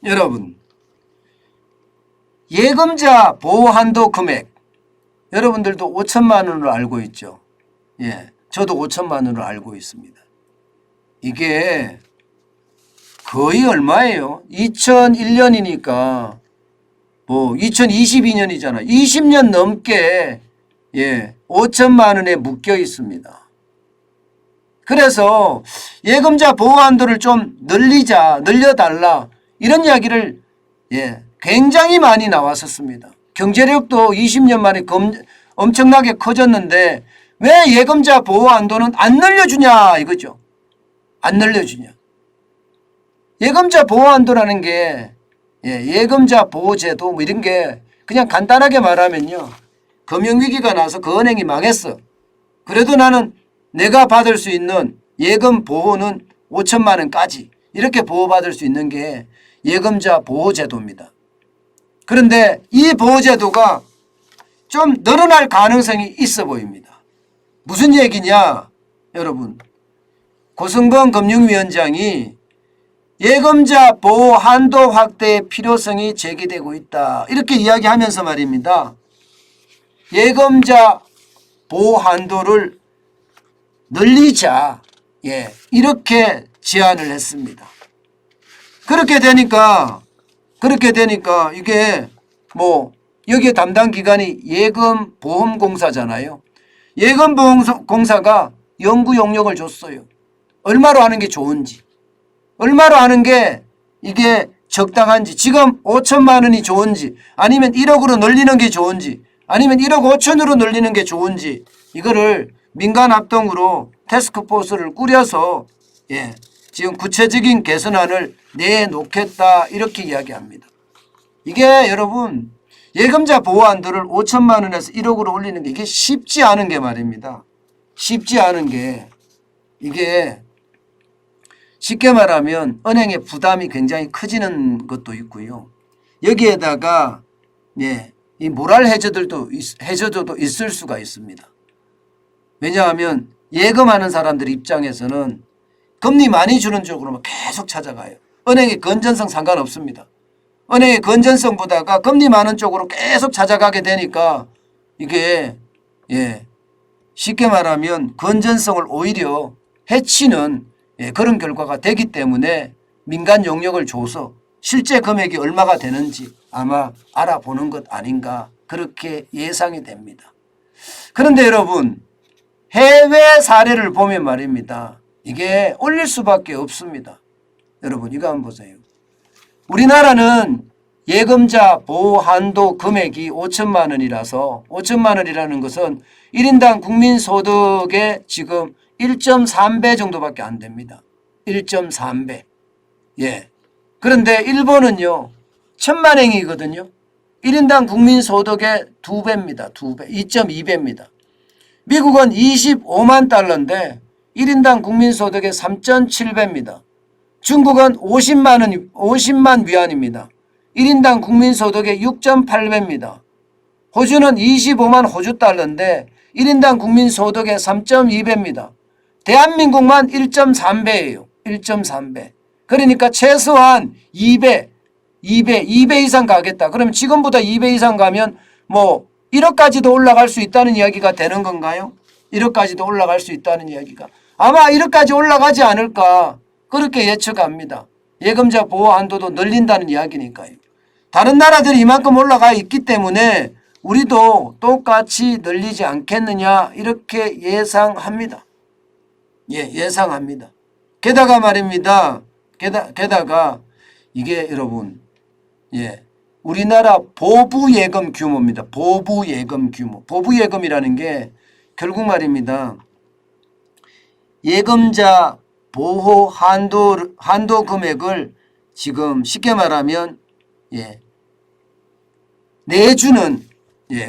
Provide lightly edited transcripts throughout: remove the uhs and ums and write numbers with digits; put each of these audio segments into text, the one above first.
여러분, 예금자 보호한도 금액 여러분들도 5천만 원으로 알고 있죠. 예, 저도 5천만 원으로 알고 있습니다. 이게 거의 얼마예요? 2001년이니까 뭐 2022년이잖아. 20년 넘게 5천만 원에 묶여 있습니다. 그래서 예금자 보호한도를 좀 늘려달라 이런 이야기를 굉장히 많이 나왔었습니다. 경제력도 20년 만에 엄청나게 커졌는데 왜 예금자 보호한도는 안 늘려주냐 이거죠. 안 늘려주냐. 예금자 보호한도라는 게 예금자 보호제도 뭐 이런 게 그냥 간단하게 말하면요. 금융위기가 나서 그 은행이 망했어. 그래도 나는 내가 받을 수 있는 예금 보호는 5천만 원까지 이렇게 보호받을 수 있는 게 예금자 보호제도입니다. 그런데 이 보호제도가 좀 늘어날 가능성이 있어 보입니다. 무슨 얘기냐 여러분, 고승범 금융위원장이 예금자 보호 한도 확대의 필요성이 제기되고 있다 이렇게 이야기하면서 말입니다. 예금자 보호 한도를 늘리자 이렇게 제안을 했습니다. 그렇게 되니까 이게 뭐 여기에 담당 기관이 예금보험공사잖아요. 예금보험공사가 연구 용역을 줬어요. 얼마로 하는 게 좋은지, 얼마로 하는 게 이게 적당한지, 지금 5천만 원이 좋은지 아니면 1억으로 늘리는 게 좋은지 아니면 1억 5천으로 늘리는 게 좋은지 이거를 민간합동으로 태스크포스를 꾸려서 지금 구체적인 개선안을 내놓겠다 이렇게 이야기합니다. 이게 여러분 예금자 보호한도를 5천만 원에서 1억으로 올리는 게 이게 쉽지 않은 게 말입니다. 쉽지 않은 게 이게 쉽게 말하면 은행의 부담이 굉장히 커지는 것도 있고요. 여기에다가 이 모랄 해저도 있을 수가 있습니다. 왜냐하면 예금하는 사람들 입장에서는 금리 많이 주는 쪽으로만 계속 찾아가요. 은행의 건전성 상관없습니다. 은행의 건전성보다가 금리 많은 쪽으로 계속 찾아가게 되니까 이게 쉽게 말하면 건전성을 오히려 해치는 그런 결과가 되기 때문에 민간 용역을 줘서 실제 금액이 얼마가 되는지 아마 알아보는 것 아닌가 그렇게 예상이 됩니다. 그런데 여러분 해외 사례를 보면 말입니다. 이게 올릴 수밖에 없습니다. 여러분 이거 한번 보세요. 우리나라는 예금자 보호 한도 금액이 5천만 원이라서 5천만 원이라는 것은 1인당 국민소득의 지금 1.3배 정도밖에 안 됩니다. 1.3배. 그런데 일본은요. 1,000만행이거든요. 1인당 국민소득의 2배입니다. 2배. 2.2배입니다. 미국은 25만 달러인데 1인당 국민소득의 3.7배입니다. 중국은 50만 위안입니다. 1인당 국민소득의 6.8배입니다. 호주는 25만 호주 달러인데 1인당 국민소득의 3.2배입니다. 대한민국만 1.3배예요. 1.3배. 그러니까 최소한 2배 이상 가겠다. 그러면 지금보다 2배 이상 가면 뭐 1억까지도 올라갈 수 있다는 이야기가 되는 건가요? 1억까지도 올라갈 수 있다는 이야기가. 아마 1억까지 올라가지 않을까 그렇게 예측합니다. 예금자 보호 한도도 늘린다는 이야기니까요. 다른 나라들이 이만큼 올라가 있기 때문에 우리도 똑같이 늘리지 않겠느냐 이렇게 예상합니다. 예상합니다. 게다가 말입니다. 게다가 이게 여러분 우리나라 보부예금 규모입니다. 보부예금 규모. 보부예금이라는 게 결국 말입니다. 예금자 보호 한도 금액을 지금 쉽게 말하면 내주는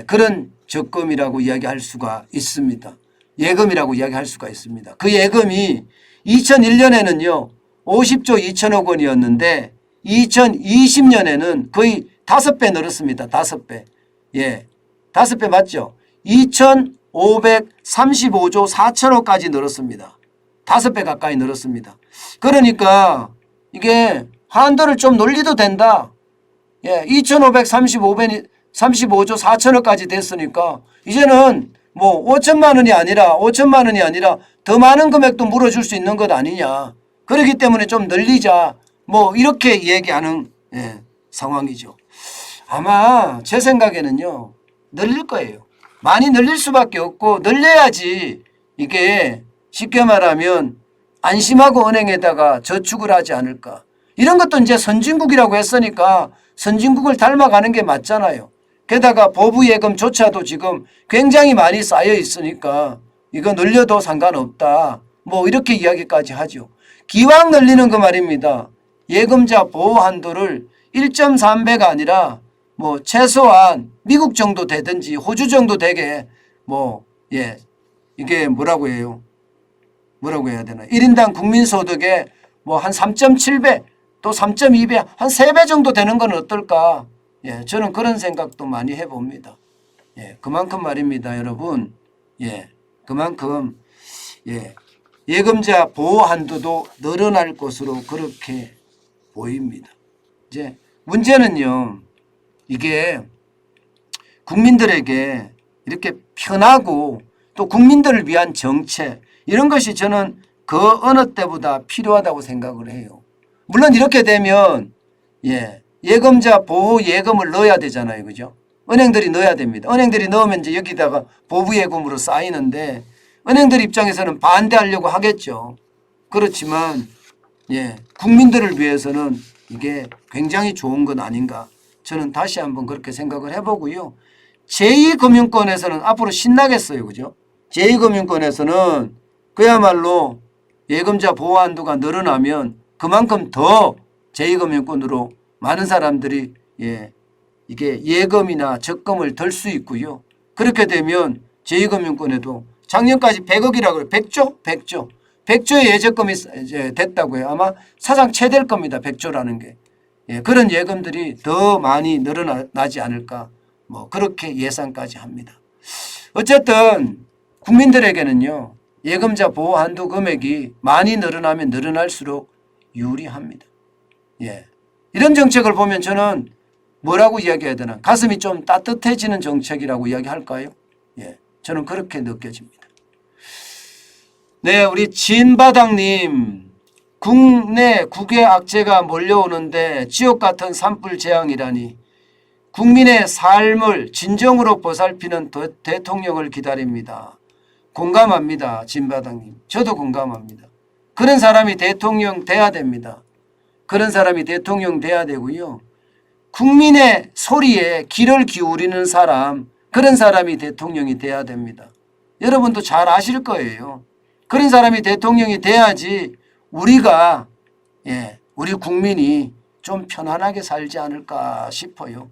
그런 적금이라고 이야기할 수가 있습니다. 예금이라고 이야기할 수가 있습니다. 그 예금이 2001년에는요 50조 2천억 원이었는데 2020년에는 거의 5배 늘었습니다. 5배. 5배 맞죠? 2,535조 4천억까지 늘었습니다. 5배 가까이 늘었습니다. 그러니까 이게 한도를 좀 늘리도 된다. 예, 2,535조 4천억까지 됐으니까 이제는 뭐 5천만 원이 아니라 더 많은 금액도 물어줄 수 있는 것 아니냐. 그렇기 때문에 좀 늘리자. 뭐 이렇게 얘기하는 상황이죠. 아마 제 생각에는요. 늘릴 거예요. 많이 늘릴 수밖에 없고 늘려야지 이게 쉽게 말하면 안심하고 은행에다가 저축을 하지 않을까. 이런 것도 이제 선진국이라고 했으니까 선진국을 닮아가는 게 맞잖아요. 게다가 보부예금조차도 지금 굉장히 많이 쌓여 있으니까 이거 늘려도 상관없다. 뭐 이렇게 이야기까지 하죠. 기왕 늘리는 거 말입니다. 예금자 보호 한도를 1.3배가 아니라 뭐 최소한 미국 정도 되든지 호주 정도 되게 이게 뭐라고 해야 되나. 1인당 국민소득의 뭐 한 3.7배 또 3.2배 한 3배 정도 되는 건 어떨까. 저는 그런 생각도 많이 해봅니다. 그만큼 말입니다, 여러분. 그만큼 예금자 보호 한도도 늘어날 것으로 그렇게 보입니다. 이제 문제는요, 이게 국민들에게 이렇게 편하고 또 국민들을 위한 정책 이런 것이 저는 그 어느 때보다 필요하다고 생각을 해요. 물론 이렇게 되면 예금자 보호 예금을 넣어야 되잖아요. 그죠? 은행들이 넣어야 됩니다. 은행들이 넣으면 이제 여기다가 보부예금으로 쌓이는데 은행들 입장에서는 반대하려고 하겠죠. 그렇지만 국민들을 위해서는 이게 굉장히 좋은 건 아닌가. 저는 다시 한번 그렇게 생각을 해보고요. 제2금융권에서는 앞으로 신나겠어요. 그죠? 제2금융권에서는 그야말로 예금자 보호 한도가 늘어나면 그만큼 더 제2금융권으로 많은 사람들이 이게 예금이나 적금을 들 수 있고요. 그렇게 되면 제2금융권에도 작년까지 100억이라고 해요. 100조의 예적금이 이제 됐다고 해요. 아마 사상 최대일 겁니다. 100조라는 게. 그런 예금들이 더 많이 늘어나지 않을까. 뭐 그렇게 예상까지 합니다. 어쨌든 국민들에게는요. 예금자 보호 한도 금액이 많이 늘어나면 늘어날수록 유리합니다. 이런 정책을 보면 저는 뭐라고 이야기해야 되나. 가슴이 좀 따뜻해지는 정책이라고 이야기할까요? 저는 그렇게 느껴집니다. 네, 우리 진바닥님. 국내 국외 악재가 몰려오는데 지옥 같은 산불 재앙이라니. 국민의 삶을 진정으로 보살피는 대통령을 기다립니다. 공감합니다. 진바닥님. 저도 공감합니다. 그런 사람이 대통령 돼야 됩니다. 그런 사람이 대통령 돼야 되고요. 국민의 소리에 귀를 기울이는 사람, 그런 사람이 대통령이 돼야 됩니다. 여러분도 잘 아실 거예요. 그런 사람이 대통령이 돼야지 우리가 우리 국민이 좀 편안하게 살지 않을까 싶어요.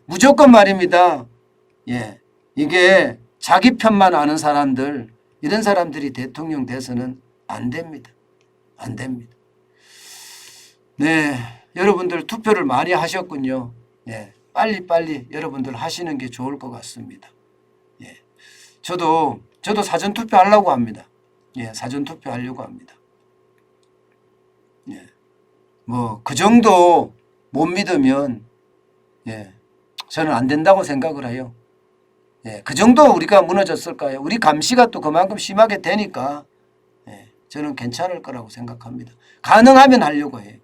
무조건 말입니다. 이게 자기 편만 아는 사람들, 이런 사람들이 대통령 돼서는 안 됩니다. 안 됩니다. 네, 여러분들 투표를 많이 하셨군요. 빨리빨리 여러분들 하시는 게 좋을 것 같습니다. 저도 사전투표 하려고 합니다. 사전투표 하려고 합니다. 뭐 그 정도 못 믿으면 저는 안 된다고 생각을 해요. 그 정도 우리가 무너졌을까요? 우리 감시가 또 그만큼 심하게 되니까 저는 괜찮을 거라고 생각합니다. 가능하면 하려고 해요.